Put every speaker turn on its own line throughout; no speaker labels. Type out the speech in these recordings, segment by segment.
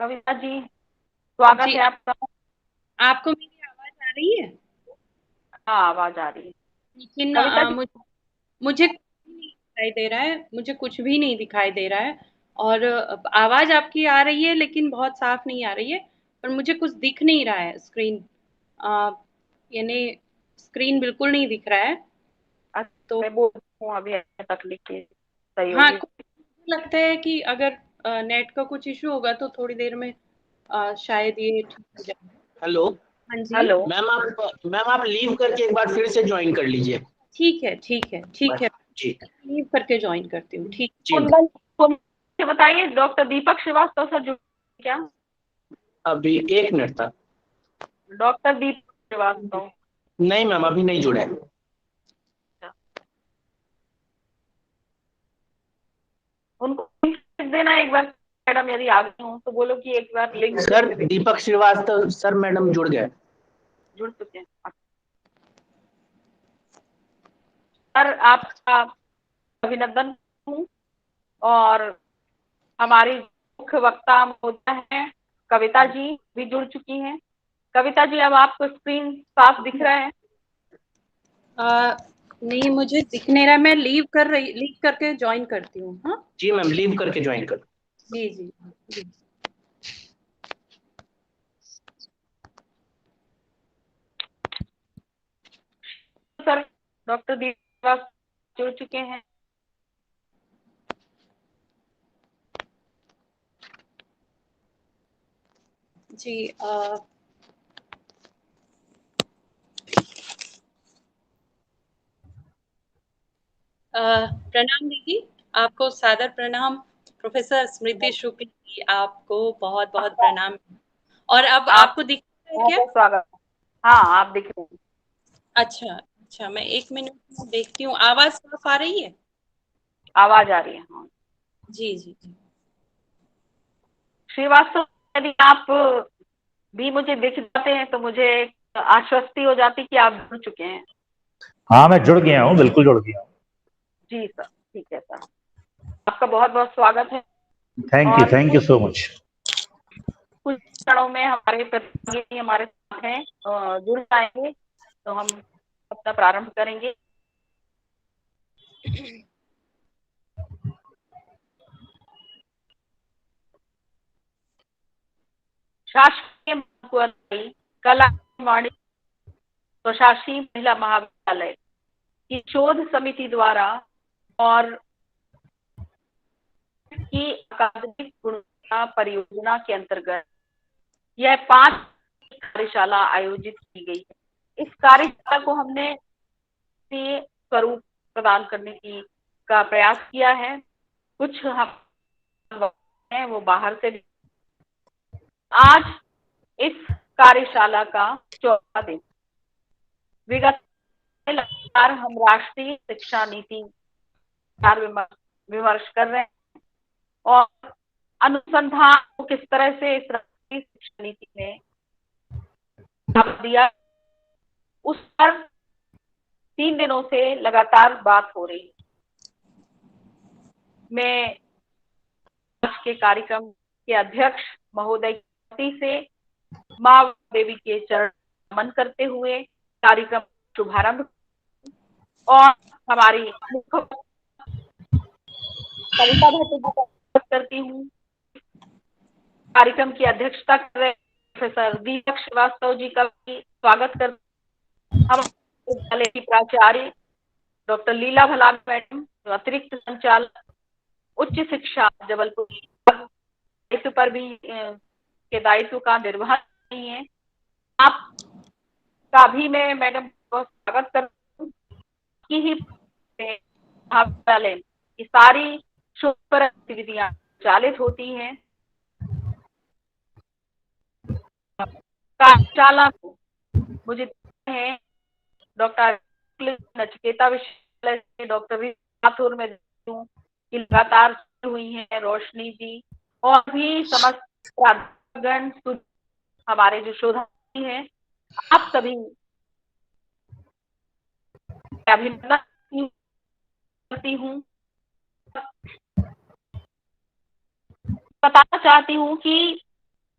कविता जी, स्वागत
जी।
है आपका।
आपको मेरी आवाज आ रही है?
हाँ, आवाज आ रही है।
लेकिन
कविता जी।
मुझे कुछ भी नहीं दिखाई दे रहा है, मुझे कुछ भी नहीं दिखाई दे रहा है। और आवाज आपकी आ रही है लेकिन बहुत साफ नहीं आ रही है। और मुझे कुछ दिख नहीं रहा है स्क्रीन, यानी स्क्रीन बिल्कुल नहीं दिख रहा है।
अच्छा,
तो
मैं बोलती हूँ अभी तक लिखिए, सही
हाँ,
होगी।
मुझे लगता है कि अगर नेट का कुछ इशू होगा तो थोड़ी देर में शायद ये ठीक हो जाए।
हेलो।
हाँ जी।
हेलो।
मैम आप लीव करके एक बार फिर से ज्वाइन कर लीजिए।
ठीक है, ठीक है, ठीक
बस।
है।
जी।
लीव करके ज्वाइन करती हूँ, ठीक।
जी मैम।
कुंदन को मुझे बताइए, डॉक्टर दीपक श्रीवास्तव सर जुड़े क्या?
अभी एक मिनट तक।
डॉक्टर दीपक श्रीवास्तव।
नहीं मैम, अभी नहीं जुड़े।
अच्छा, उनको लिंक देना एक बार। मैडम यदि आ गई हूँ तो बोलो कि एक बार लिंक
सर दीपक श्रीवास्तव सर मैडम जुड़ गए।
जुड़ चुके हैं। अच्छा, सर आपका अभिनंदन हूँ। और हमारी मुख्य वक्ता महोदया है कविता जी, भी जुड़ चुकी हैं। कविता जी, अब आपको स्क्रीन साफ दिख रहा है?
अ, नहीं, मुझे दिख नहीं रहा। मैं लीव करके ज्वाइन करती हूँ। हाँ
जी मैम, लीव करके ज्वाइन कर।
जी जी जी।
सर डॉक्टर दीपक जुड़ चुके हैं।
जी। प्रणाम दीदी, आपको सादर प्रणाम। प्रोफेसर स्मृति शुक्ल जी, आपको बहुत बहुत प्रणाम। और अब
आप
आपको दिख रहा है
बहुत
क्या?
बहुत स्वागत है। हाँ, आप दिख रहे हैं।
अच्छा अच्छा, मैं एक मिनट में देखती हूँ। आवाज साफ आ रही है?
आवाज आ रही है, हाँ।
जी जी जी।
श्रीवास्तव, यदि आप भी मुझे दिख जाते हैं तो मुझे आश्वस्ति हो जाती कि आप जुड़ चुके हैं।
हाँ, मैं जुड़ गया हूँ, बिल्कुल जुड़ गया हूँ।
जी सर, ठीक है सर। आपका बहुत बहुत स्वागत है। और
थैंक यू सो मच।
कुछ क्षणों में हमारे प्रतिनिधि हमारे साथ हैं, जुड़ जाएंगे तो हम अपना प्रारंभ करेंगे। शासकीय कला वाणिज्य स्वशासी महिला महाविद्यालय की शोध समिति द्वारा और की अकादमिक गुणवत्ता परियोजना के अंतर्गत यह 5 कार्यशाला आयोजित की गई है। इस कार्यशाला को हमने स्वरूप प्रदान करने की का प्रयास किया है। कुछ हम हैं वो बाहर से भी। आज इस कार्यशाला का 14वां दिन। विगत में लगातार हम राष्ट्रीय शिक्षा नीति विमर्श कर रहे हैं और अनुसंधान को किस तरह से इस राष्ट्रीय शिक्षा नीति में दिया, उस पर 3 दिनों से लगातार बात हो रही है। मैं आज के कार्यक्रम के अध्यक्ष महोदय से माँ देवी के चरण नमन करते हुए कार्यक्रम शुभारंभ और हमारी मुख्य कविता भट्ट जी का स्वागत करती हूँ। कार्यक्रम की अध्यक्षता कर रहे प्रोफेसर दीपक श्रीवास्तव जी का भी स्वागत कर। हमारे विद्यालय की प्राचार्य डॉक्टर लीला भलान मैडम, जो अतिरिक्त संचालक उच्च शिक्षा जबलपुर दायित्व पर भी के दायित्व का निर्वहन नहीं है। आपका भी मैं मैडम को स्वागत करती हूँ कि ही महाविद्यालय की सारी शोध गतिविधियां संचालित होती हैं। कार्यशाला को मुझे है डॉक्टर नचिकेता विश्वविद्यालय से डॉक्टर राठौर में हूँ कि लगातार हुई हैं रोशनी जी और भी समस्त प्राध्यापकगण, हमारे जो शोधार्थी हैं, आप सभी अभिनंदन करती हूँ। बताना चाहती हूँ कि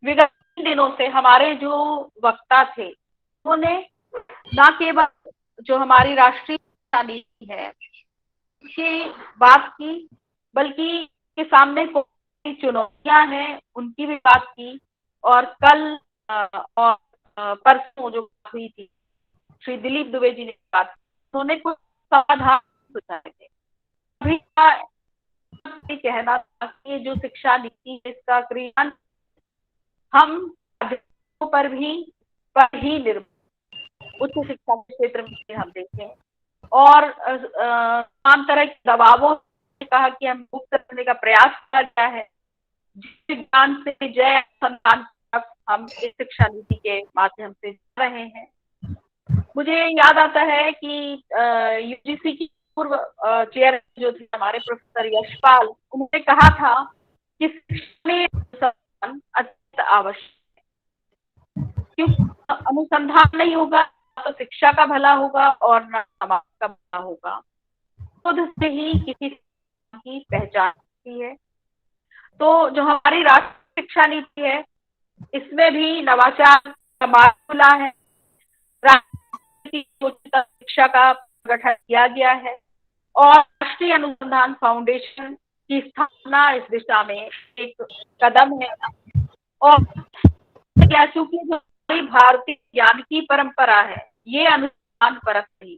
विगत दिनों से हमारे जो वक्ता थे उन्होंने न केवल जो हमारी राष्ट्रीय शिक्षा नीति है की बात की, बल्कि के सामने कौन चुनौतियां हैं उनकी भी बात की। और कल और परसों जो बात हुई थी, श्री दिलीप दुबे जी ने बात की, उन्होंने कुछ समाधान सुझाए थे। अभी का कहना था कि जो शिक्षा नीति है इसका क्रियान्वयन हम पर ही निर्भर उच्च शिक्षा के क्षेत्र में हम देखें और तमाम तरह के दबावों ने कहा कि हम मुक्त करने का प्रयास किया गया है। विज्ञान से जय अनुसंधान तक हम इस शिक्षा नीति के माध्यम से जा रहे हैं। मुझे याद आता है कि यूजीसी की पूर्व चेयर जो थे हमारे प्रोफेसर यशपाल, उन्होंने कहा था कि शिक्षा में अनुसंधान अत्यंत आवश्यक है, क्योंकि अनुसंधान नहीं होगा तो शिक्षा का भला होगा और न समाज का भला होगा। खुद से ही किसी की पहचान होती है। तो जो हमारी राष्ट्रीय शिक्षा नीति है इसमें भी नवाचार का मार्ग खुला है। राष्ट्रीय उच्चतर शिक्षा का गठन किया गया है और राष्ट्रीय अनुसंधान फाउंडेशन की स्थापना इस दिशा में एक कदम है। और क्योंकि जो भारतीय ज्ञान की परंपरा है ये अनुसंधान परक नहीं,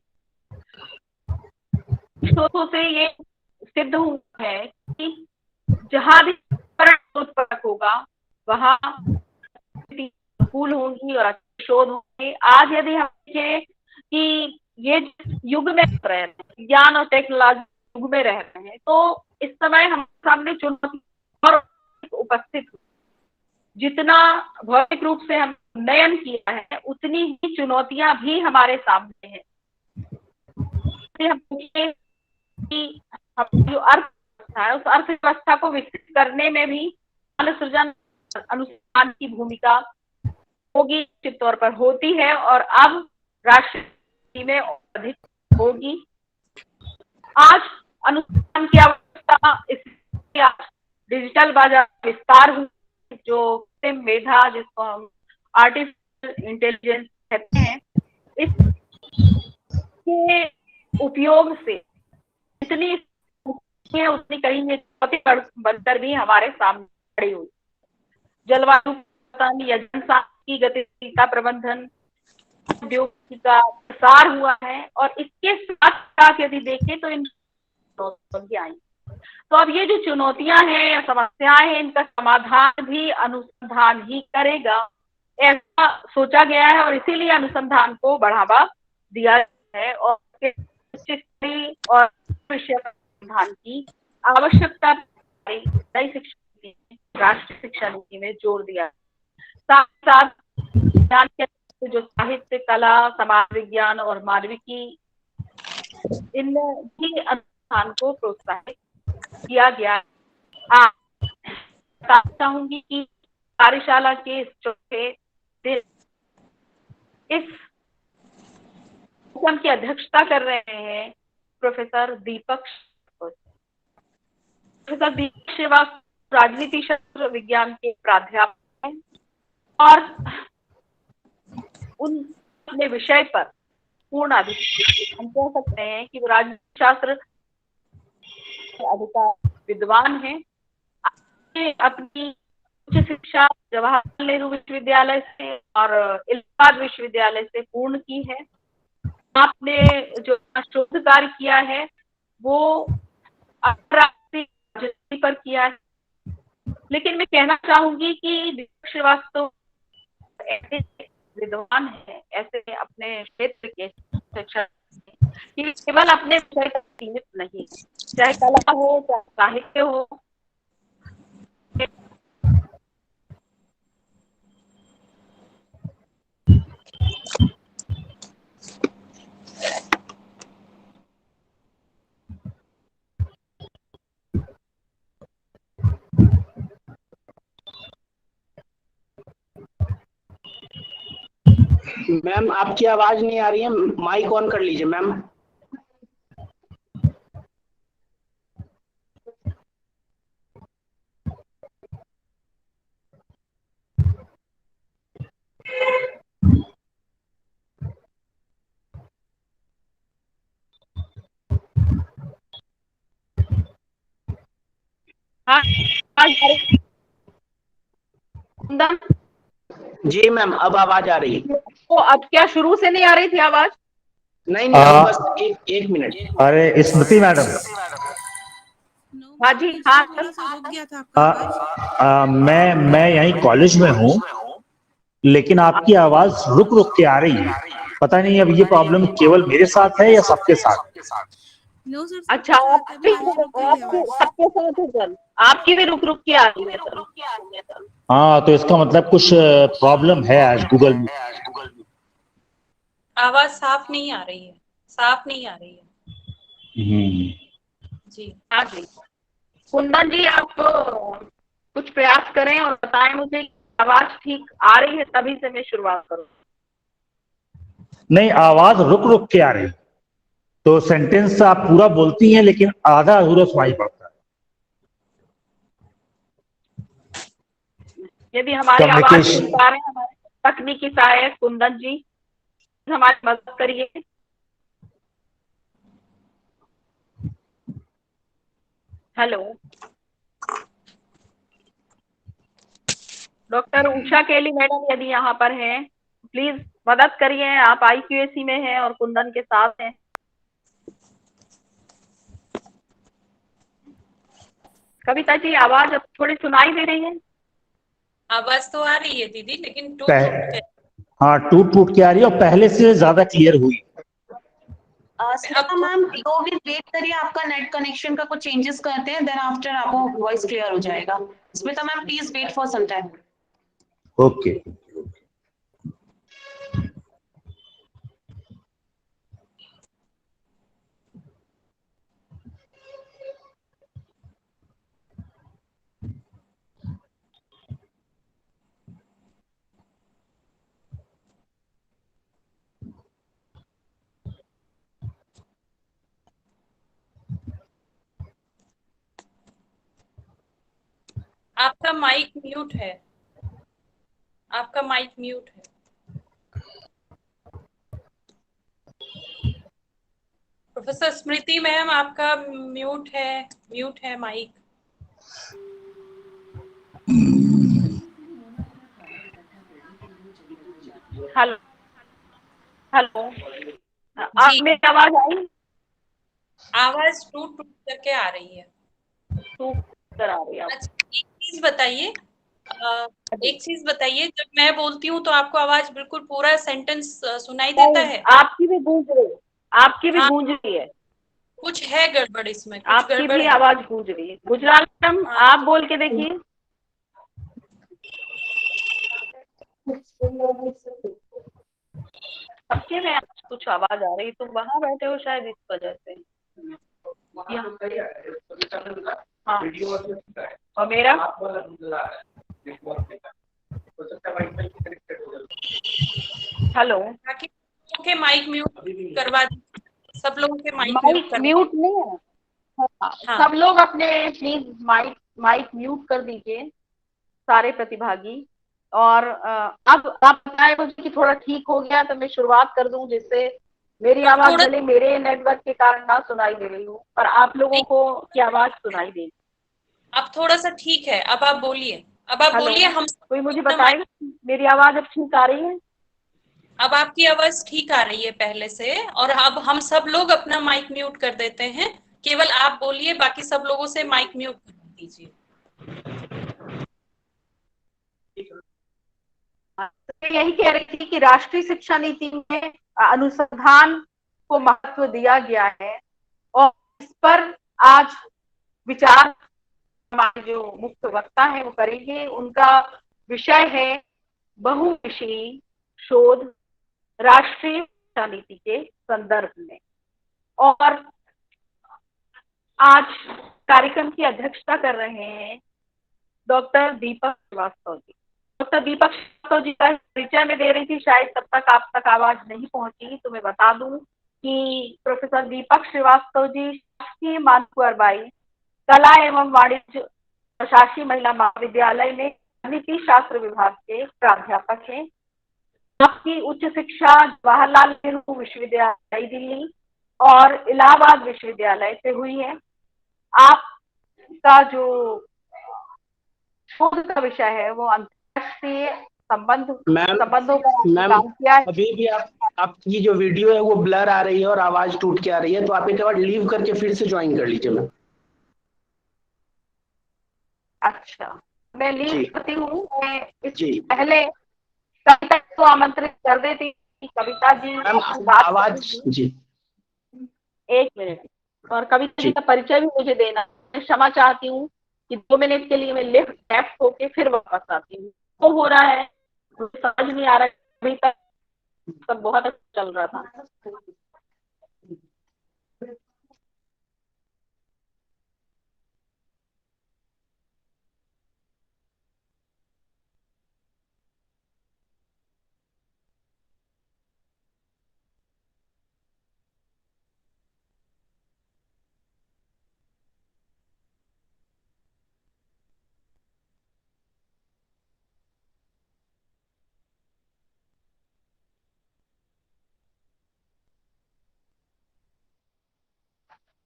स्रोतों से ये सिद्ध हुआ है कि जहां भी परक होगा वहां अनुकूल होंगी और अच्छे शोध होंगे। आज यदि हम देखें कि ये युग में रह रहे हैं, विज्ञान और टेक्नोलॉजी युग में रह रहे हैं, तो इस समय हमारे सामने चुनौती और उपस्थित हुई। जितना भौतिक रूप से हम उन्नयन किया है उतनी ही चुनौतियां भी हमारे सामने हैं। हम पूछे कि जो अर्थव्यवस्था है उस अर्थव्यवस्था को विकसित करने में भी सृजन अनुसंधान की भूमिका होगी, निश्चित तौर पर होती है और अब राष्ट्रीय में अधिक होगी। आज अनुसंधान की आवश्यकता इसलिए डिजिटल बाजार विस्तार हुई, जो कृत्रिम मेधा जिसको हम आर्टिफिशियल इंटेलिजेंस कहते हैं, इसके उपयोग से इतनी उतनी कहीं चुनौती बनकर भी हमारे सामने खड़ी हुई। जलवायु परिवर्तन या जनसांख्यिकी गतिशीलता प्रबंधन उद्योग का प्रसार हुआ है और इसके साथ साथ यदि देखें तो इन चुनौतियां आई। तो अब ये जो चुनौतियां हैं या समस्याएं हैं इनका समाधान भी अनुसंधान ही करेगा, ऐसा सोचा गया है और इसीलिए अनुसंधान को बढ़ावा दिया है और और विषय अनुसंधान की आवश्यकता नई शिक्षा राष्ट्रीय शिक्षा नीति में जोर दिया। साथ साथ विज्ञान के जो साहित्य, कला, समाज विज्ञान और मानविकी इन भी अनुसंधान को प्रोत्साहित किया गया। चाहूंगी कि कार्यशाला के इस चौथे दिन इस कार्यक्रम की अध्यक्षता कर रहे हैं प्रोफेसर दीपक श्रीवास्तव, राजनीति शास्त्र विज्ञान के प्राध्यापक हैं और उन अपने विषय पर पूर्ण अधिकार, हम कह सकते हैं कि वो राजनीति शास्त्र अधिकार विद्वान हैं। अपनी उच्च शिक्षा जवाहरलाल नेहरू विश्वविद्यालय से और इलाहाबाद विश्वविद्यालय से पूर्ण की है। आपने जो शोध कार्य किया है वो अंतर्राष्ट्रीय राजनीति पर किया है, लेकिन मैं कहना चाहूंगी कि दीपक श्रीवास्तव ऐसे विद्वान है, ऐसे अपने क्षेत्र के शिक्षक कि केवल अपने विषय तक सीमित नहीं, चाहे कला हो चाहे साहित्य हो।
मैम आपकी आवाज नहीं आ रही है, माइक ऑन कर लीजिए मैम।
आवाज आ रही? कुंदन,
जी मैम, अब आवाज आ रही है।
तो अब क्या शुरू से नहीं आ रही थी आवाज?
नहीं नहीं, अब बस एक मिनट।
अरे स्मृति मैडम,
हाँ जी, हाँ सर।
थोड़ा सा रुक गया था आपका आवाज।
मैं यहीं कॉलेज में हूँ, लेकिन आपकी आवाज रुक रुक के आ रही है। पता नहीं अब ये प्रॉब्लम केवल मेरे साथ है या सबके साथ।
नो सर,
अच्छा,
सबके साथ है,
आपकी
बीच में रुक गई
आपकी
आवाज।
सबके साथ है सर, आपकी भी रुक रुक के आ रही है सर।
हाँ, तो इसका मतलब कुछ प्रॉब्लम है आज गूगल में।
आवाज साफ नहीं आ रही है, साफ नहीं आ रही है जी।
हाँ जी, कुंदन जी आप कुछ प्रयास करें और बताएं मुझे कि आवाज ठीक आ रही है, तभी से मैं शुरुआत करूँ।
नहीं, आवाज रुक रुक के आ रही, तो सेंटेंस आप पूरा बोलती हैं लेकिन आधा अधूरा सुनाई पड़ता है।
यदि हमारी आवाज
कम्युनिकेशन
सुन पा रहे हैं हमारे तकनीकी सहायक कुंदन जी, हमारी मदद करिए। हेलो, डॉक्टर उषा केली मैडम यदि यहाँ पर हैं, प्लीज मदद करिए। आप IQAC में हैं और कुंदन के साथ हैं। कविता जी, आवाज अब थोड़ी सुनाई दे रही है?
आवाज तो आ रही है दीदी, लेकिन टूट
पह,
टूट के।
हाँ, टूट टूट के आ रही है और पहले से ज्यादा क्लियर हुई।
स्मिता मैम, 2 दिन वेट करिए, आपका नेट कनेक्शन का कुछ चेंजेस करते हैं, देन आफ्टर आपको वॉइस क्लियर हो जाएगा। Smita ma'am, please wait for some time.
Okay.
आपका माइक म्यूट है, आपका माइक म्यूट है। प्रोफेसर स्मृति मैम, आपका म्यूट है माइक।
हेलो हेलो,
जी।
आप मेरी आवाज आई?
आवाज टूट टूट करके आ रही है।
टूट कर आ रही है?
अच्छा, एक चीज बताइए, जब मैं बोलती हूँ तो आपको आवाज बिल्कुल पूरा सेंटेंस सुनाई देता है?
आपकी भी गूंज रही है, आपकी भी
हाँ,
गूंज रही है।
कुछ है गड़बड़ इसमें, कुछ
आपकी
गड़बड़
भी
है।
आवाज गूंज रही है। गुजराल मैडम,
हाँ,
आप बोल के देखिए। सबके में आज कुछ आवाज आ रही, तुम वहां बैठे हो शायद इस वजह से। हाँ, और मेरा हेलो,
बाकी लोगों के माइक म्यूट करवा दीजिए, सब लोगों के माइक
माइक म्यूट नहीं है। हाँ, सब लोग अपने प्लीज माइक म्यूट कर दीजिए, सारे प्रतिभागी। और अब आप बताएं मुझे कि थोड़ा ठीक हो गया तो मैं शुरुआत कर दूं, जिससे मेरी आवाज भले मेरे नेटवर्क के कारण ना सुनाई दे रही हो, पर आप लोगों को की आवाज सुनाई देगी।
अब थोड़ा सा ठीक है, अब आप बोलिए, अब आप बोलिए। हम
कोई मुझे बताएगा मेरी आवाज अब ठीक आ रही है?
अब आपकी आवाज ठीक आ रही है पहले से, और अब हम सब लोग अपना माइक म्यूट कर देते हैं, केवल आप बोलिए, बाकी सब लोगों से माइक म्यूट कर दीजिए।
यही कह रही थी कि राष्ट्रीय शिक्षा नीति में अनुसंधान को महत्व दिया गया है, और इस पर आज विचार हमारे जो मुख्य वक्ता है वो करेंगे। उनका विषय है बहुविषयी शोध राष्ट्रीय शिक्षा नीति के संदर्भ में। और आज कार्यक्रम की अध्यक्षता कर रहे हैं डॉक्टर दीपक श्रीवास्तव जी। डॉक्टर दीपक श्रीवास्तव जी का परिचय में दे रही थी, शायद तब तक आप तक आवाज नहीं पहुंची, तो मैं बता दूं कि प्रोफेसर दीपक श्रीवास्तव जी शासकीय मानकुआरबाई कला एवं वाणिज्य प्रशासकीय महिला महाविद्यालय में राजनीति शास्त्र विभाग के प्राध्यापक हैं। आपकी उच्च शिक्षा जवाहरलाल नेहरू विश्वविद्यालय नई दिल्ली और इलाहाबाद विश्वविद्यालय से हुई है। आपका जो शोध का विषय है, वो अंतर्राष्ट्रीय
मैम
संबंधों पर
मैम
काम किया है।
अभी भी आपकी जो वीडियो है वो ब्लर आ रही है और आवाज टूट के आ रही है, तो आप एक बार लीव करके फिर से ज्वाइन कर लीजिए मैम।
अच्छा, मैं
जी
लीव करती हूँ। मैं
जी
इससे पहले कविता को आमंत्रित कर देती कि कविता जी
मैम,
बात
आवाज
करेंगी।
जी
1 मिनट, और कविता जी
जी
का परिचय भी मुझे देना है। मैं क्षमा चाहती हूँ कि 2 मिनट के लिए मैं लेफ्ट होके फिर वापस आती हूँ। तो हो रहा है, मुझे समझ नहीं आ रहा है। अभी तक सब बहुत अच्छा चल रहा था।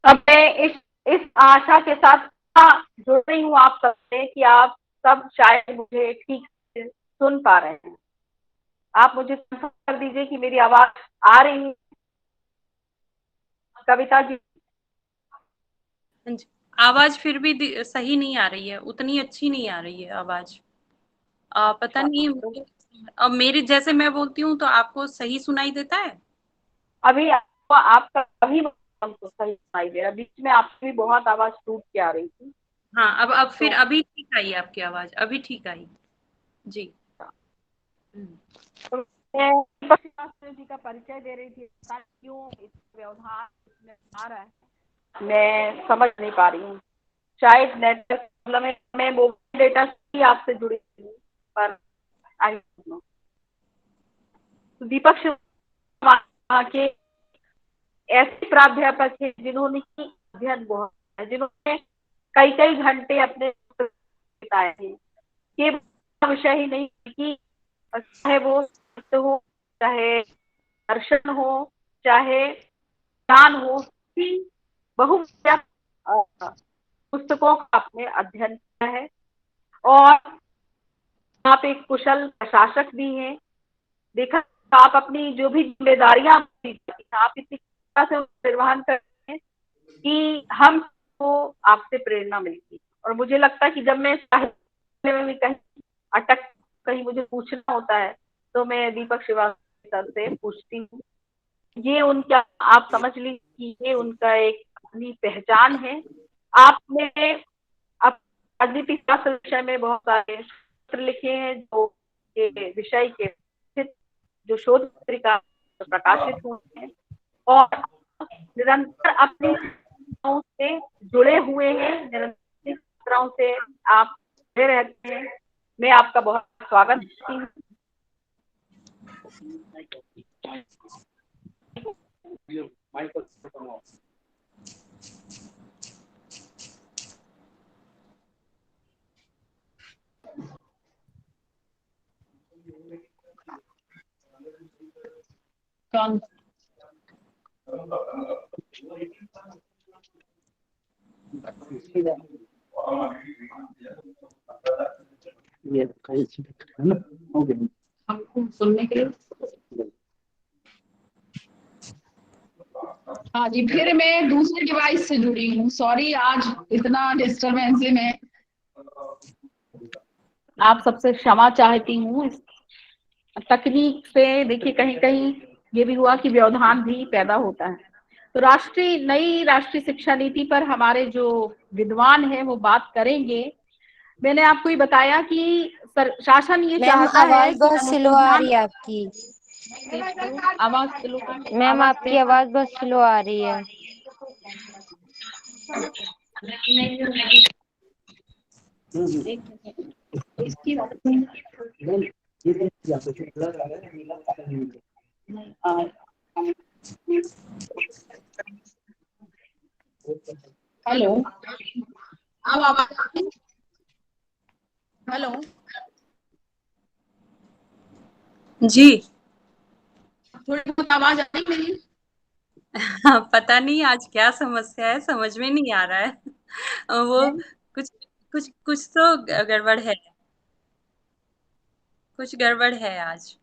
अब मैं इस आशा के साथ जुड़ रही हूँ आप सबसे कि आप सब शायद मुझे ठीक से सुन पा रहे हैं। आप मुझे कंफर्म कर दीजिए कि मेरी आवाज आ रही है कविता जी।
हाँ जी, आवाज फिर भी सही नहीं आ रही है, उतनी अच्छी नहीं आ रही है आवाज। पता नहीं, अब मेरी जैसे मैं बोलती हूँ तो आपको सही सुनाई देता है?
अभी आपका अभी हमको सही सुनाई दे रहा, बीच में आपकी भी बहुत आवाज टूट के आ रही थी।
हाँ, अब फिर
तो
अभी ठीक आई आपकी आवाज, अभी ठीक आई जी।
तो मैं दीपक श्रीवास्तव जी का परिचय दे रही थी, क्यों इस व्यवधान इसमें आ रहा है मैं समझ नहीं पा रही हूँ। शायद नेटवर्क प्रॉब्लम है। मैं मोबाइल डेटा से आपसे जुड़ी हूँ, पर आई डोंट नो। तो दीपक श्रीवास्तव के ऐसे प्राध्यापक हैं जिन्होंने की अध्ययन बहुत है, जिन्होंने कई कई घंटे अपने बिताए हैं। ये विषय ही नहीं कि चाहे वो साहित्य हो, चाहे दर्शन हो, चाहे ज्ञान हो, बहु पुस्तकों का आपने अध्ययन किया है। और आप एक कुशल प्रशासक भी हैं। देखा आप अपनी जो भी जिम्मेदारियां आप इतनी तरह से निर्वहन करते हैं कि हमको आपसे प्रेरणा मिलती। और मुझे लगता है कि जब मैं साहित्य में भी कहीं अटक, कहीं मुझे पूछना होता है, तो मैं दीपक श्रीवास्तव सर से पूछती हूँ। ये उनका, आप समझ लीजिए कि ये उनका एक अपनी पहचान है। आपने राजनीति शास्त्र विषय में बहुत सारे पत्र लिखे हैं, जो के विषय के जो शोध पत्रिका प्रकाशित हुए हैं, और निरंतर अपनी से जुड़े हुए हैं, निरंतर से आप जुड़े रहते हैं। मैं आपका बहुत स्वागत करती हूँ।
ये हमको सुनने के लिए। हाँ जी, फिर मैं दूसरे डिवाइस से जुड़ी हूँ। सॉरी, आज इतना डिस्टरबेंस है। मैं
आप सबसे क्षमा चाहती हूँ। इस तकनीक से देखिए कहीं कहीं ये भी हुआ कि व्यवधान भी पैदा होता है। तो नई राष्ट्रीय शिक्षा नीति पर हमारे जो विद्वान हैं वो बात करेंगे। मैंने आपको ये बताया कि शासन ये
मैम
चाहता है
आवाज
कि
बहुत स्लो आ रही है आपकी।
आवाज स्लो,
मैम आपकी आवाज बहुत स्लो आ रही है।
इसकी हेलो, अब आवाज, हेलो
जी।
थोड़ी बहुत आवाज आ रही मेरी?
पता नहीं आज क्या समस्या है, समझ में नहीं आ रहा है। वो कुछ कुछ कुछ तो गड़बड़ है, कुछ गड़बड़ है आज।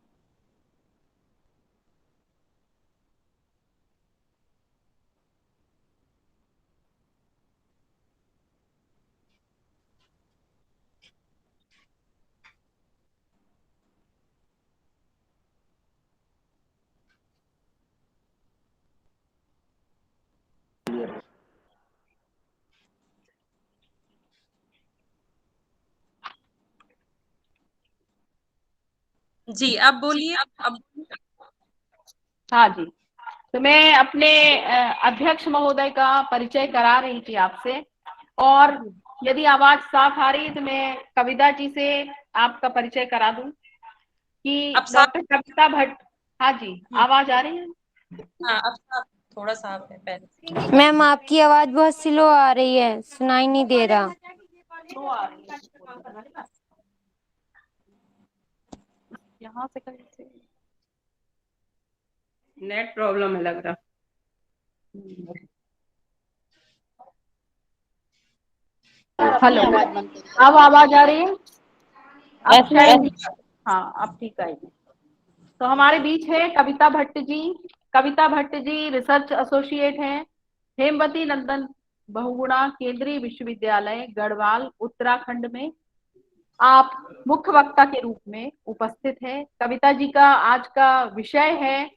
जी, अब बोलिए। अब
हाँ जी, तो मैं अपने अध्यक्ष महोदय का परिचय करा रही थी आपसे, और यदि आवाज साफ आ रही है तो मैं कविता जी से आपका परिचय करा दूं कि
अब साफ।
डॉक्टर कविता भट्ट। हाँ जी, आवाज आ रही है?
हाँ, अब साफ, थोड़ा साफ है पहले।
मैम आपकी आवाज बहुत स्लो आ रही है, सुनाई नहीं दे रहा।
तो आ रही है, यहाँ से कहीं से नेट प्रॉब्लम है लग रहा। हेलो, अब आवाज आ रही है? अब शायद, हाँ अब ठीक आएगी। तो हमारे बीच है कविता भट्ट जी। कविता भट्ट जी रिसर्च एसोसिएट हैं, हेमवती नंदन बहुगुणा केंद्रीय विश्वविद्यालय गढ़वाल उत्तराखंड में। आप मुख्य वक्ता के रूप में उपस्थित हैं। कविता जी का आज का विषय है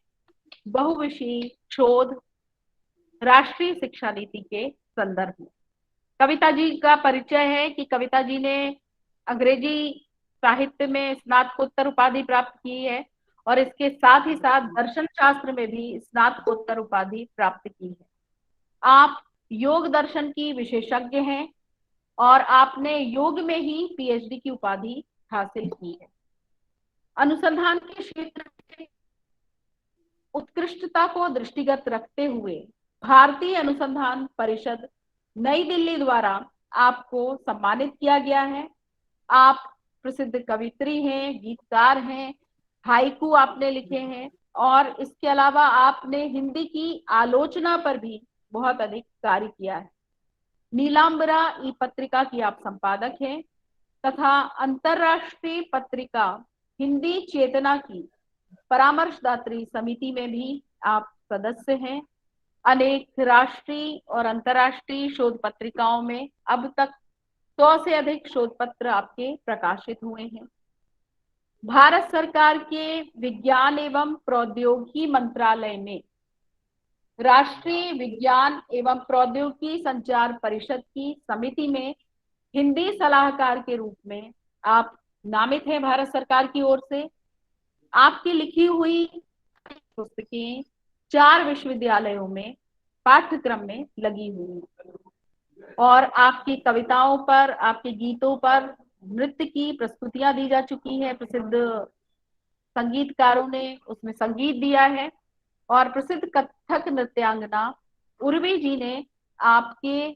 बहुविषयी शोध राष्ट्रीय शिक्षा नीति के संदर्भ में। कविता जी का परिचय है कि कविता जी ने अंग्रेजी साहित्य में स्नातकोत्तर उपाधि प्राप्त की है और इसके साथ ही साथ दर्शन शास्त्र में भी स्नातकोत्तर उपाधि प्राप्त की है। आप योग दर्शन की विशेषज्ञ हैं और आपने योग में ही पीएचडी की उपाधि हासिल की है। अनुसंधान के क्षेत्र में उत्कृष्टता को दृष्टिगत रखते हुए भारतीय अनुसंधान परिषद नई दिल्ली द्वारा आपको सम्मानित किया गया है। आप प्रसिद्ध कवित्री हैं, गीतकार हैं, हाइकू आपने लिखे हैं और इसके अलावा आपने हिंदी की आलोचना पर भी बहुत अधिक कार्य किया है। नीलांबरा ई पत्रिका की आप संपादक हैं तथा अंतरराष्ट्रीय पत्रिका हिंदी चेतना की परामर्शदात्री समिति में भी आप सदस्य हैं। अनेक राष्ट्रीय और अंतरराष्ट्रीय शोध पत्रिकाओं में अब तक 100 से अधिक शोध पत्र आपके प्रकाशित हुए हैं। भारत सरकार के विज्ञान एवं प्रौद्योगिकी मंत्रालय में राष्ट्रीय विज्ञान एवं प्रौद्योगिकी संचार परिषद की समिति में हिंदी सलाहकार के रूप में आप नामित हैं भारत सरकार की ओर से। आपकी लिखी हुई पुस्तकें 4 विश्वविद्यालयों में पाठ्यक्रम में लगी हुई हैं और आपकी कविताओं पर, आपके गीतों पर नृत्य की प्रस्तुतियां दी जा चुकी है। प्रसिद्ध संगीतकारों ने उसमें संगीत दिया है और प्रसिद्ध कथक नृत्यांगना उर्वी जी ने आपके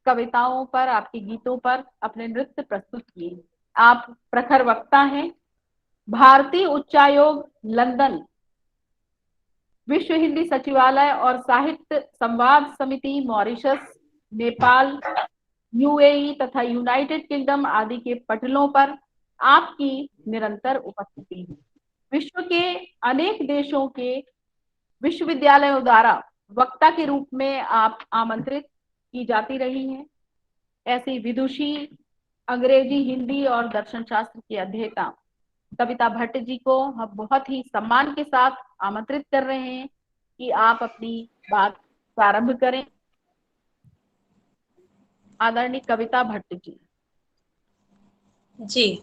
कविताओं पर, आपके गीतों पर अपने नृत्य प्रस्तुत किए। आप प्रखर वक्ता हैं। भारतीय उच्चायोग लंदन, विश्व हिंदी सचिवालय और साहित्य संवाद समिति मॉरिशस, नेपाल, यूएई तथा यूनाइटेड किंगडम आदि के पटलों पर आपकी निरंतर उपस्थिति है। विश्व के अनेक देशों के विश्वविद्यालयों द्वारा वक्ता के रूप में आप आमंत्रित की जाती रही हैं। ऐसी विदुषी अंग्रेजी, हिंदी और दर्शन शास्त्र की अध्येता कविता भट्ट जी को हम बहुत ही सम्मान के साथ आमंत्रित कर रहे हैं कि आप अपनी बात प्रारंभ करें। आदरणीय कविता भट्ट जी।
जी,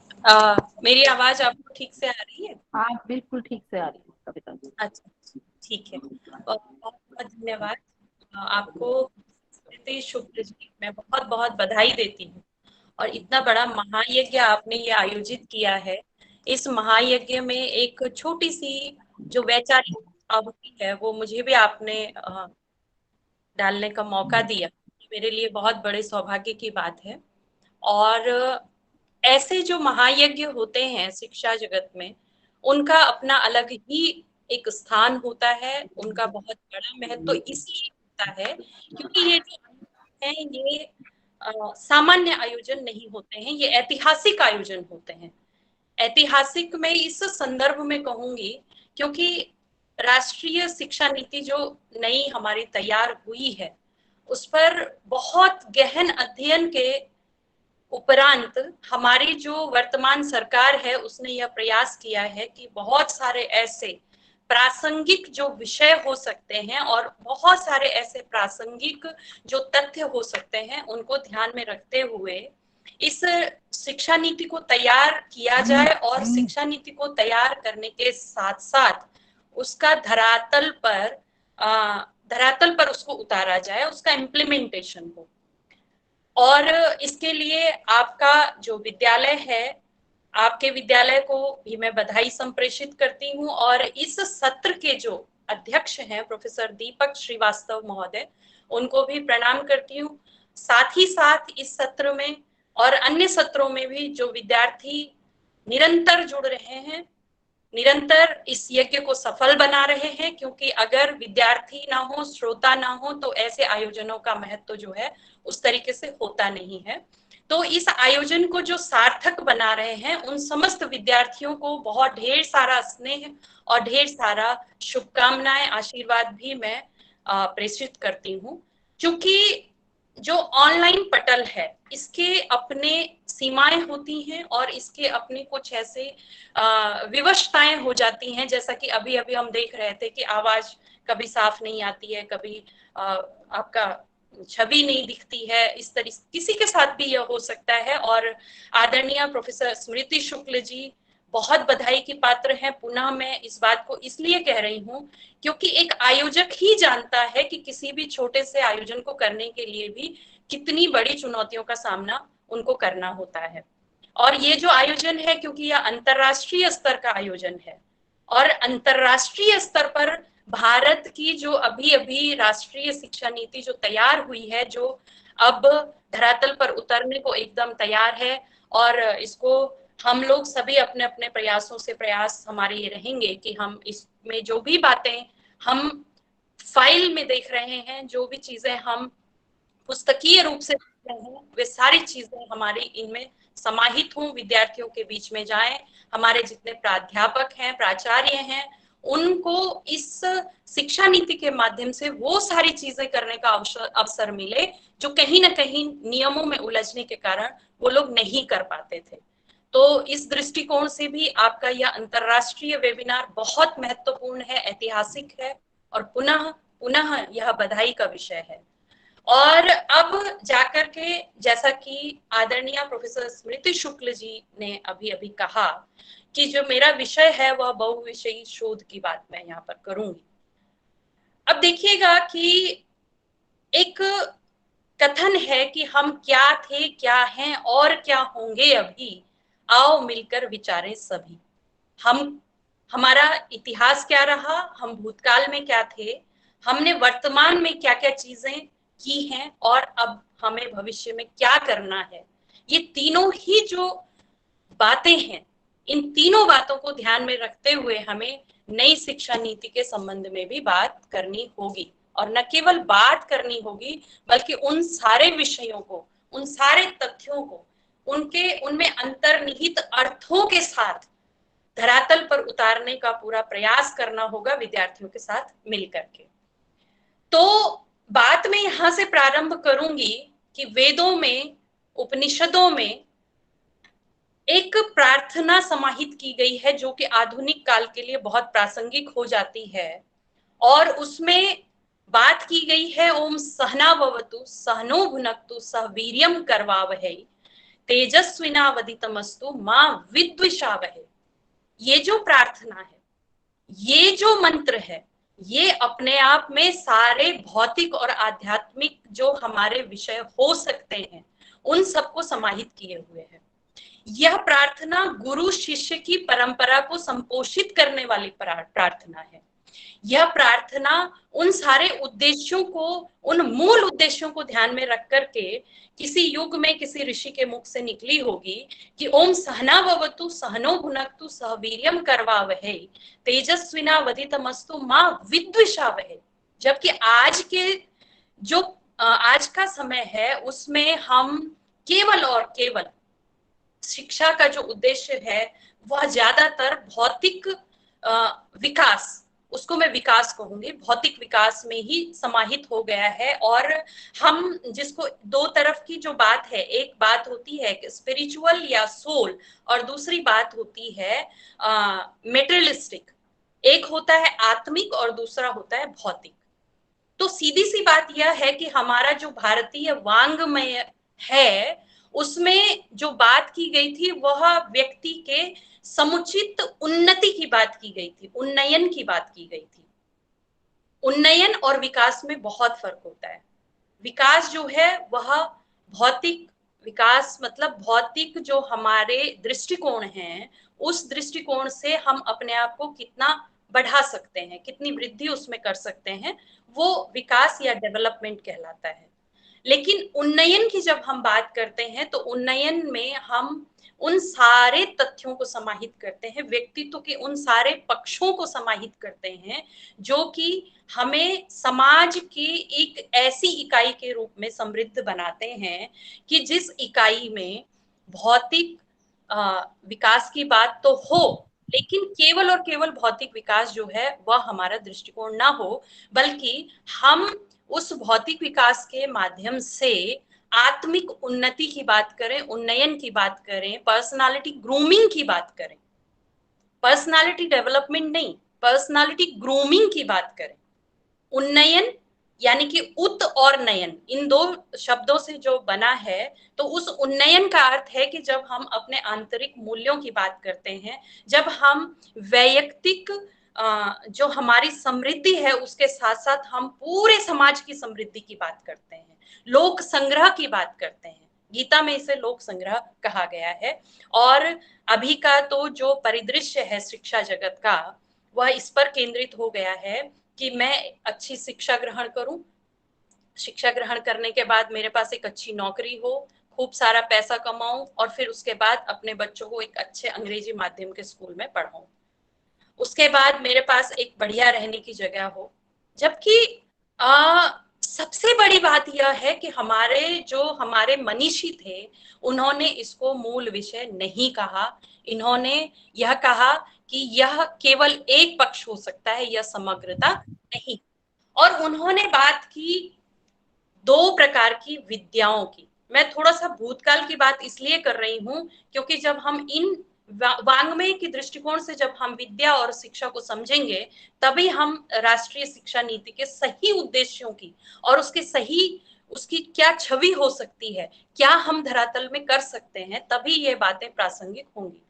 मेरी आवाज आपको ठीक से आ रही है?
हाँ, बिल्कुल ठीक से आ रही है कविता जी।
अच्छा, ठीक है। बहुत बहुत धन्यवाद आपको। शुक्र जी, मैं बहुत बहुत बधाई देती हूँ। और इतना बड़ा महायज्ञ आपने ये आयोजित किया है। इस महायज्ञ में एक छोटी सी जो वैचारिक आहुति है वो मुझे भी आपने डालने का मौका दिया। मेरे लिए बहुत बड़े सौभाग्य की बात है। और ऐसे जो महायज्ञ होते हैं शिक्षा जगत में, उनका अपना अलग ही एक स्थान होता है, उनका बहुत बड़ा महत्व तो इसलिए होता है क्योंकि ये जो है ये सामान्य आयोजन नहीं होते हैं, ये ऐतिहासिक आयोजन होते हैं। ऐतिहासिक मैं इस संदर्भ में कहूंगी क्योंकि राष्ट्रीय शिक्षा नीति जो नई हमारी तैयार हुई है उस पर बहुत गहन अध्ययन के उपरांत हमारी जो वर्तमान सरकार है उसने यह प्रयास किया है कि बहुत सारे ऐसे प्रासंगिक जो विषय हो सकते हैं और बहुत सारे ऐसे प्रासंगिक जो तथ्य हो सकते हैं उनको ध्यान में रखते हुए इस शिक्षा नीति को तैयार किया जाए और शिक्षा नीति को तैयार करने के साथ साथ उसका धरातल पर उसको उतारा जाए, उसका इम्प्लीमेंटेशन हो। और इसके लिए आपका जो विद्यालय है, आपके विद्यालय को भी मैं बधाई संप्रेषित करती हूँ और इस सत्र के जो अध्यक्ष हैं प्रोफेसर दीपक श्रीवास्तव महोदय, उनको भी प्रणाम करती हूँ। साथ ही साथ इस सत्र में और अन्य सत्रों में भी जो विद्यार्थी निरंतर जुड़ रहे हैं, निरंतर इस यज्ञ को सफल बना रहे हैं, क्योंकि अगर विद्यार्थी ना हो, श्रोता ना हो तो ऐसे आयोजनों का महत्व जो है उस तरीके से होता नहीं है। तो इस आयोजन को जो सार्थक बना रहे हैं उन समस्त विद्यार्थियों को बहुत ढेर सारा स्नेह और ढेर सारा शुभकामनाएं, आशीर्वाद भी मैं प्रेषित करती हूँ। क्योंकि जो ऑनलाइन पटल है इसके अपने सीमाएं होती हैं और इसके अपने कुछ ऐसे विवशताएं हो जाती हैं, जैसा कि अभी अभी हम देख रहे थे कि आवाज कभी साफ नहीं आती है, कभी आपका छवि नहीं दिखती है, इस तरह किसी के साथ भी यह हो सकता है। और आदरणीय प्रोफेसर स्मृति शुक्ल जी बहुत बधाई की पात्र हैं। पुनः मैं इस बात को इसलिए कह रही हूँ क्योंकि एक आयोजक ही जानता है कि किसी भी छोटे से आयोजन को करने के लिए भी कितनी बड़ी चुनौतियों का सामना उनको करना होता है। और ये जो आयोजन है, क्योंकि यह अंतर्राष्ट्रीय स्तर का आयोजन है और अंतर्राष्ट्रीय स्तर पर भारत की जो अभी अभी राष्ट्रीय शिक्षा नीति जो तैयार हुई है, जो अब धरातल पर उतरने को एकदम तैयार है, और इसको हम लोग सभी अपने अपने प्रयासों से प्रयास हमारे ये रहेंगे कि हम इसमें जो भी बातें हम फाइल में देख रहे हैं, जो भी चीजें हम पुस्तकीय रूप से देख रहे हैं, वे सारी चीजें हमारी इनमें समाहित हों, विद्यार्थियों के बीच में जाएं। हमारे जितने प्राध्यापक हैं, प्राचार्य हैं, उनको इस शिक्षा नीति के माध्यम से वो सारी चीजें करने का अवसर मिले जो कहीं ना कहीं नियमों में उलझने के कारण वो लोग नहीं कर पाते थे। तो इस दृष्टिकोण से भी आपका यह अंतर्राष्ट्रीय वेबिनार बहुत महत्वपूर्ण है, ऐतिहासिक है और पुनः पुनः यह बधाई का विषय है। और अब जाकर के, जैसा कि आदरणीय प्रोफेसर स्मृति शुक्ल जी ने अभी अभी कहा कि जो मेरा विषय है वह बहुविषयी शोध की बात मैं यहाँ पर करूंगी। अब देखिएगा कि एक कथन है कि हम क्या थे, क्या हैं और क्या होंगे अभी, आओ मिलकर विचारें सभी। हमारा इतिहास क्या रहा, हम भूतकाल में क्या थे, हमने वर्तमान में क्या क्या चीजें की हैं और अब हमें भविष्य में क्या करना है। ये तीनों ही जो बातें हैं, इन तीनों बातों को ध्यान में रखते हुए हमें नई शिक्षा नीति के संबंध में भी बात करनी होगी। और न केवल बात करनी होगी बल्कि उन सारे विषयों को, उन सारे तथ्यों को, उनमें अंतर्निहित अर्थों के साथ धरातल पर उतारने का पूरा प्रयास करना होगा विद्यार्थियों के साथ मिलकर के। तो बात मैं यहां से प्रारंभ करूंगी कि वेदों में, उपनिषदों में एक प्रार्थना समाहित की गई है जो कि आधुनिक काल के लिए बहुत प्रासंगिक हो जाती है, और उसमें बात की गई है ओम सहना भवतु सहनो भुनक्तु सह वीर्यम करवावहै तेजस्विनावदितमस्तु मां विद्विषावहै। ये जो प्रार्थना है, ये जो मंत्र है, ये अपने आप में सारे भौतिक और आध्यात्मिक जो हमारे विषय हो सकते हैं उन सबको समाहित किए हुए है। यह प्रार्थना गुरु शिष्य की परंपरा को संपोषित करने वाली प्रार्थना है। यह प्रार्थना उन सारे उद्देश्यों को, उन मूल उद्देश्यों को ध्यान में रख करके किसी युग में किसी ऋषि के मुख से निकली होगी कि ओम सहना भवतु सहनो भुनक्तु सह वीर्यम करवावहै तेजस्विना वदितमस्तु मां विद्विषावहै। जबकि आज के जो आज का समय है उसमें हम केवल और केवल शिक्षा का जो उद्देश्य है वह ज्यादातर भौतिक विकास, उसको मैं विकास कहूंगी, भौतिक विकास में ही समाहित हो गया है। और हम जिसको दो तरफ की जो बात है, एक बात होती है स्पिरिचुअल या सोल और दूसरी बात होती है मेटेरियलिस्टिक। एक होता है आत्मिक और दूसरा होता है भौतिक। तो सीधी सी बात यह है कि हमारा जो भारतीय वांग्मय है उसमें जो बात की गई थी वह व्यक्ति के समुचित उन्नति की बात की गई थी, उन्नयन की बात की गई थी। उन्नयन और विकास में बहुत फर्क होता है। विकास जो है वह भौतिक विकास, मतलब भौतिक जो हमारे दृष्टिकोण हैं उस दृष्टिकोण से हम अपने आप को कितना बढ़ा सकते हैं, कितनी वृद्धि उसमें कर सकते हैं, वो विकास या डेवलपमेंट कहलाता है। लेकिन उन्नयन की जब हम बात करते हैं तो उन्नयन में हम उन सारे तथ्यों को समाहित करते हैं, व्यक्तित्व के उन सारे पक्षों को समाहित करते हैं जो कि हमें समाज की एक ऐसी इकाई के रूप में समृद्ध बनाते हैं कि जिस इकाई में भौतिक विकास की बात तो हो, लेकिन केवल और केवल भौतिक विकास जो है वह हमारा दृष्टिकोण ना हो, बल्कि हम उस भौतिक विकास के माध्यम से आत्मिक उन्नति की बात करें, उन्नयन की बात करें, पर्सनालिटी ग्रूमिंग की बात करें, पर्सनालिटी डेवलपमेंट नहीं, पर्सनालिटी ग्रूमिंग की बात करें। उन्नयन यानी कि उत और नयन, इन दो शब्दों से जो बना है, तो उस उन्नयन का अर्थ है कि जब हम अपने आंतरिक मूल्यों की बात करते हैं, जब हम वैयक्तिक जो हमारी समृद्धि है उसके साथ साथ हम पूरे समाज की समृद्धि की बात करते हैं, लोक संग्रह की बात करते हैं। गीता में इसे लोक संग्रह कहा गया है। और अभी का तो जो परिदृश्य है शिक्षा जगत का वह इस पर केंद्रित हो गया है कि मैं अच्छी शिक्षा ग्रहण करूं, शिक्षा ग्रहण करने के बाद मेरे पास एक अच्छी नौकरी हो, खूब सारा पैसा कमाऊं और फिर उसके बाद अपने बच्चों को एक अच्छे अंग्रेजी माध्यम के स्कूल में पढ़ाऊं, उसके बाद मेरे पास एक बढ़िया रहने की जगह हो। जबकि सबसे बड़ी बात यह है कि हमारे मनीषी थे उन्होंने इसको मूल विषय नहीं कहा। इन्होंने यह कहा कि यह केवल एक पक्ष हो सकता है, यह समग्रता नहीं। और उन्होंने बात की दो प्रकार की विद्याओं की। मैं थोड़ा सा भूतकाल की बात इसलिए कर रही हूं क्योंकि जब हम इन वांग्मय के दृष्टिकोण से जब हम विद्या और शिक्षा को समझेंगे तभी हम राष्ट्रीय शिक्षा नीति के सही उद्देश्यों की और उसकी क्या छवि हो सकती है, क्या हम धरातल में कर सकते हैं, तभी ये बातें प्रासंगिक होंगी।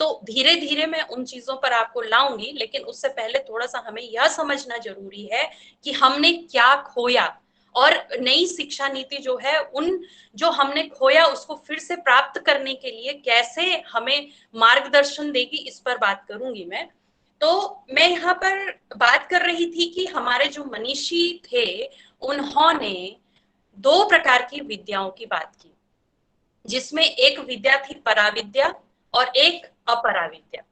तो धीरे धीरे मैं उन चीजों पर आपको लाऊंगी, लेकिन उससे पहले थोड़ा सा हमें यह समझना जरूरी है कि हमने क्या खोया और नई शिक्षा नीति जो है उन जो हमने खोया उसको फिर से प्राप्त करने के लिए कैसे हमें मार्गदर्शन देगी, इस पर बात करूंगी मैं। तो मैं यहाँ पर बात कर रही थी कि हमारे जो मनीषी थे उन्होंने दो प्रकार की विद्याओं की बात की, जिसमें एक विद्या थी पराविद्या और एक अपराविद्या।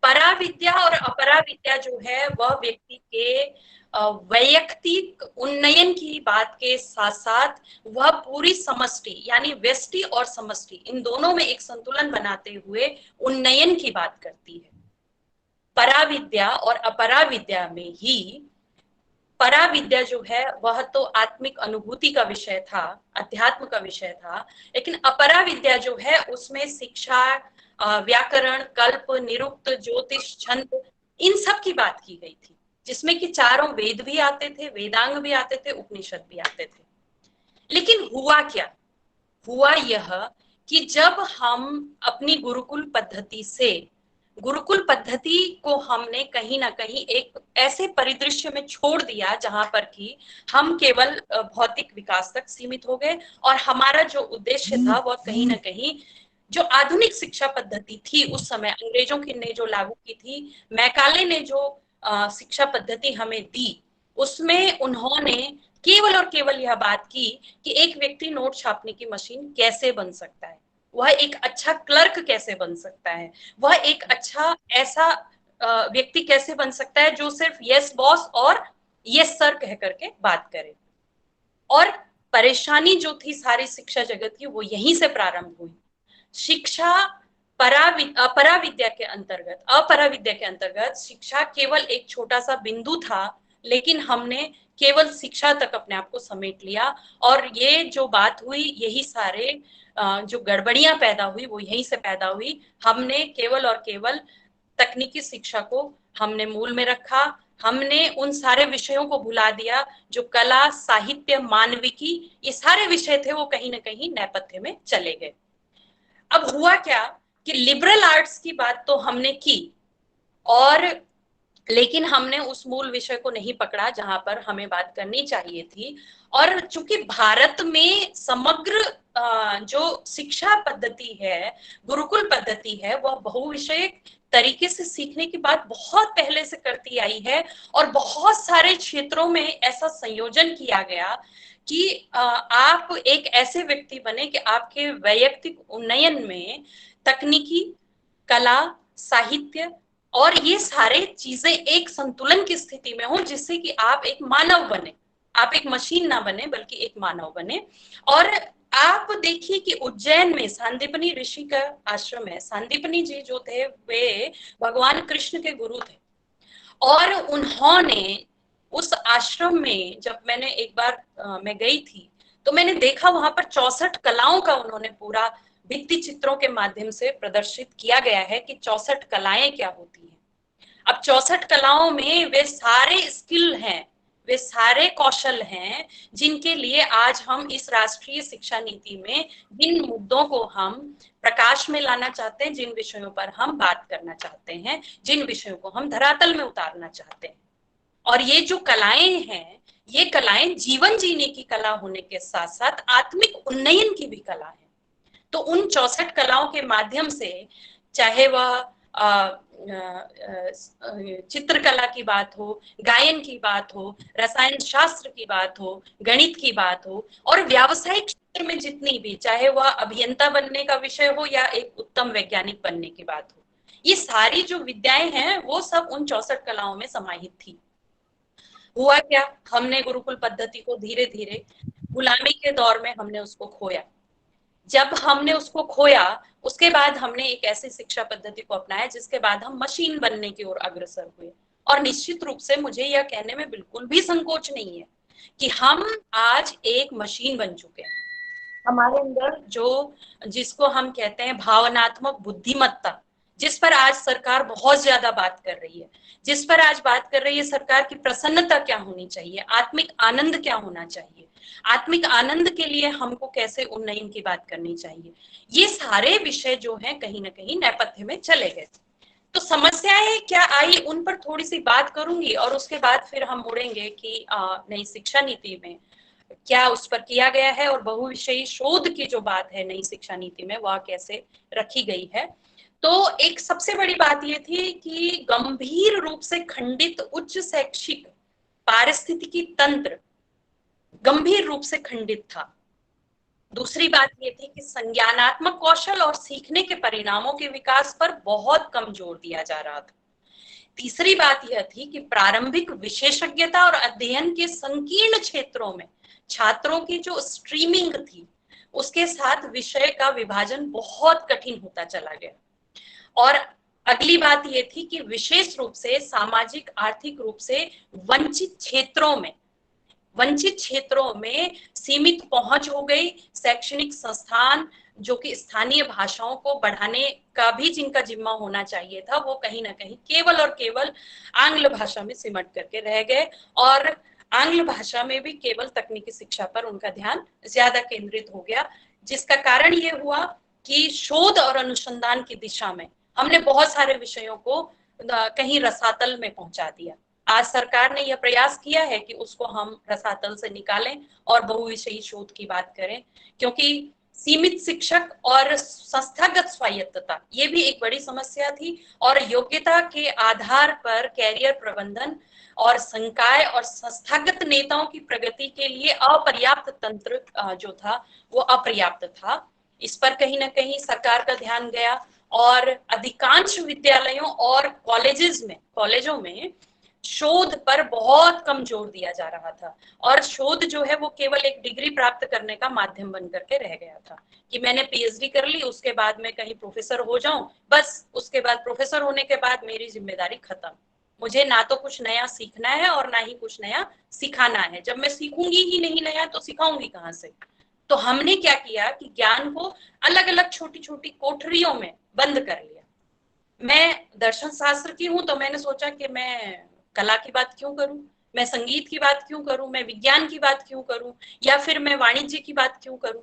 पराविद्या और अपराविद्या जो है वह व्यक्ति के वैयक्तिक उन्नयन की बात के साथ साथ वह पूरी समष्टि यानी व्यष्टि और समष्टि इन दोनों में एक संतुलन बनाते हुए उन्नयन की बात करती है। पराविद्या और अपराविद्या में ही पराविद्या जो है वह तो आत्मिक अनुभूति का विषय था, अध्यात्म का विषय था, लेकिन अपराविद्या जो है उसमें शिक्षा, व्याकरण, कल्प, निरुक्त, ज्योतिष, छंद, इन सब की बात की गई थी, जिसमें कि चारों वेद भी आते थे, वेदांग भी आते थे, उपनिषद भी आते थे। लेकिन हुआ क्या? हुआ यह कि जब हम अपनी गुरुकुल पद्धति को हमने कहीं ना कहीं एक ऐसे परिदृश्य में छोड़ दिया जहां पर कि हम केवल भौतिक विकास तक सीमित हो गए और हमारा जो उद्देश्य था वह कहीं ना कहीं जो आधुनिक शिक्षा पद्धति थी उस समय अंग्रेजों की ने जो लागू की थी, मैकाले ने जो शिक्षा पद्धति हमें दी, उसमें उन्होंने केवल और केवल यह बात की कि एक व्यक्ति नोट छापने की मशीन कैसे बन सकता है, वह एक अच्छा क्लर्क कैसे बन सकता है, वह एक अच्छा ऐसा व्यक्ति कैसे बन सकता है जो सिर्फ यस बॉस और यस सर कह करके बात करे। और परेशानी जो थी सारी शिक्षा जगत की वो यहीं से प्रारंभ हुई। शिक्षा अपरा विद्या के अंतर्गत शिक्षा केवल एक छोटा सा बिंदु था, लेकिन हमने केवल शिक्षा तक अपने आप को समेट लिया और ये जो बात हुई, यही सारे जो गड़बड़ियां पैदा हुई वो यहीं से पैदा हुई। हमने केवल और केवल तकनीकी शिक्षा को हमने मूल में रखा, हमने उन सारे विषयों को भुला दिया जो कला, साहित्य, मानविकी ये सारे विषय थे वो कहीं ना कहीं नेपथ्य में चले गए। अब हुआ क्या कि लिबरल आर्ट्स की बात तो हमने की, और लेकिन हमने उस मूल विषय को नहीं पकड़ा जहां पर हमें बात करनी चाहिए थी। और चूंकि भारत में समग्र जो शिक्षा पद्धति है, गुरुकुल पद्धति है, वह बहुविषयक तरीके से सीखने की बात बहुत पहले से करती आई है और बहुत सारे क्षेत्रों में ऐसा संयोजन किया गया कि आप एक ऐसे व्यक्ति बने कि आपके वैयक्तिक उन्नयन में तकनीकी, कला, साहित्य और ये सारे चीजें एक संतुलन की स्थिति में हो, जिससे कि आप एक मानव बने, आप एक मशीन ना बने बल्कि एक मानव बने। और आप देखिए कि उज्जैन में सांदीपनी ऋषि का आश्रम है। सांदीपनी जी जो थे वे भगवान कृष्ण के गुरु थे और उन्होंने उस आश्रम में, जब मैंने एक बार मैं गई थी तो मैंने देखा वहां पर 64 कलाओं का उन्होंने पूरा भित्ति चित्रों के माध्यम से प्रदर्शित किया गया है कि 64 कलाएं क्या होती हैं। अब 64 कलाओं में वे सारे स्किल हैं, वे सारे कौशल हैं जिनके लिए आज हम इस राष्ट्रीय शिक्षा नीति में जिन मुद्दों को हम प्रकाश में लाना चाहते हैं, जिन विषयों पर हम बात करना चाहते हैं, जिन विषयों को हम धरातल में उतारना चाहते हैं। और ये जो कलाएं हैं, ये कलाएं जीवन जीने की कला होने के साथ साथ आत्मिक उन्नयन की भी कला है। तो उन 64 कलाओं के माध्यम से, चाहे वह चित्रकला की बात हो, गायन की बात हो, रसायन शास्त्र की बात हो, गणित की बात हो, और व्यावसायिक क्षेत्र में जितनी भी, चाहे वह अभियंता बनने का विषय हो या एक उत्तम वैज्ञानिक बनने की बात हो, ये सारी जो विद्याएं हैं वो सब उन 64 कलाओं में समाहित थी। हुआ क्या, हमने गुरुकुल पद्धति को धीरे धीरे गुलामी के दौर में हमने उसको खोया। जब हमने उसको खोया, उसके बाद हमने एक ऐसी शिक्षा पद्धति को अपनाया जिसके बाद हम मशीन बनने की ओर अग्रसर हुए। और निश्चित रूप से मुझे यह कहने में बिल्कुल भी संकोच नहीं है कि हम आज एक मशीन बन चुके हैं। हमारे अंदर जिसको हम कहते हैं भावनात्मक बुद्धिमत्ता, जिस पर आज सरकार बहुत ज्यादा बात कर रही है, जिस पर आज बात कर रही है सरकार की प्रसन्नता क्या होनी चाहिए, आत्मिक आनंद क्या होना चाहिए, आत्मिक आनंद के लिए हमको कैसे उन्नयन की बात करनी चाहिए, ये सारे विषय जो हैं कहीं ना कहीं नेपथ्य में चले गए। तो समस्याएं क्या आई उन पर थोड़ी सी बात करूंगी और उसके बाद फिर हम मुड़ेंगे कि नई शिक्षा नीति में क्या उस पर किया गया है और बहुविषयी शोध की जो बात है नई शिक्षा नीति में वह कैसे रखी गई है। तो एक सबसे बड़ी बात यह थी कि गंभीर रूप से खंडित उच्च शैक्षिक पारिस्थितिकी तंत्र गंभीर रूप से खंडित था। दूसरी बात यह थी कि संज्ञानात्मक कौशल और सीखने के परिणामों के विकास पर बहुत कम जोर दिया जा रहा था। तीसरी बात यह थी कि प्रारंभिक विशेषज्ञता और अध्ययन के संकीर्ण क्षेत्रों में छात्रों की जो स्ट्रीमिंग थी उसके साथ विषय का विभाजन बहुत कठिन होता चला गया। और अगली बात यह थी कि विशेष रूप से सामाजिक आर्थिक रूप से वंचित क्षेत्रों में सीमित पहुंच हो गई। शैक्षणिक संस्थान जो कि स्थानीय भाषाओं को बढ़ाने का भी जिनका जिम्मा होना चाहिए था वो कहीं ना कहीं केवल और केवल आंग्ल भाषा में सिमट करके रह गए और आंग्ल भाषा में भी केवल तकनीकी शिक्षा पर उनका ध्यान ज्यादा केंद्रित हो गया, जिसका कारण ये हुआ कि शोध और अनुसंधान की दिशा में हमने बहुत सारे विषयों को कहीं रसातल में पहुंचा दिया। आज सरकार ने यह प्रयास किया है कि उसको हम रसातल से निकालें और बहुविषयी शोध की बात करें, क्योंकि सीमित शिक्षक और संस्थागत स्वायत्तता ये भी एक बड़ी समस्या थी और योग्यता के आधार पर कैरियर प्रबंधन और संकाय और संस्थागत नेताओं की प्रगति के लिए अपर्याप्त तंत्र जो था वो अपर्याप्त था। इस पर कहीं ना कहीं सरकार का ध्यान गया और अधिकांश विद्यालयों और कॉलेजों में
शोध पर बहुत कम जोर दिया जा रहा था और शोध जो है वो केवल एक डिग्री प्राप्त करने का माध्यम बन करके रह गया था कि मैंने पीएचडी कर ली, उसके बाद मैं कहीं प्रोफेसर हो जाऊं, बस उसके बाद प्रोफेसर होने के बाद मेरी जिम्मेदारी खत्म। मुझे ना तो कुछ नया सीखना है और ना ही कुछ नया सिखाना है। जब मैं सीखूंगी ही नहीं नया तो सिखाऊंगी कहाँ से। तो हमने क्या किया कि ज्ञान को अलग अलग छोटी छोटी कोठरियों में बंद कर लिया। मैं दर्शन शास्त्र की हूं तो मैंने सोचा कि मैं कला की बात क्यों करूं, मैं संगीत की बात क्यों करूं, मैं विज्ञान की बात क्यों करूं, या फिर मैं वाणिज्य की बात क्यों करूं।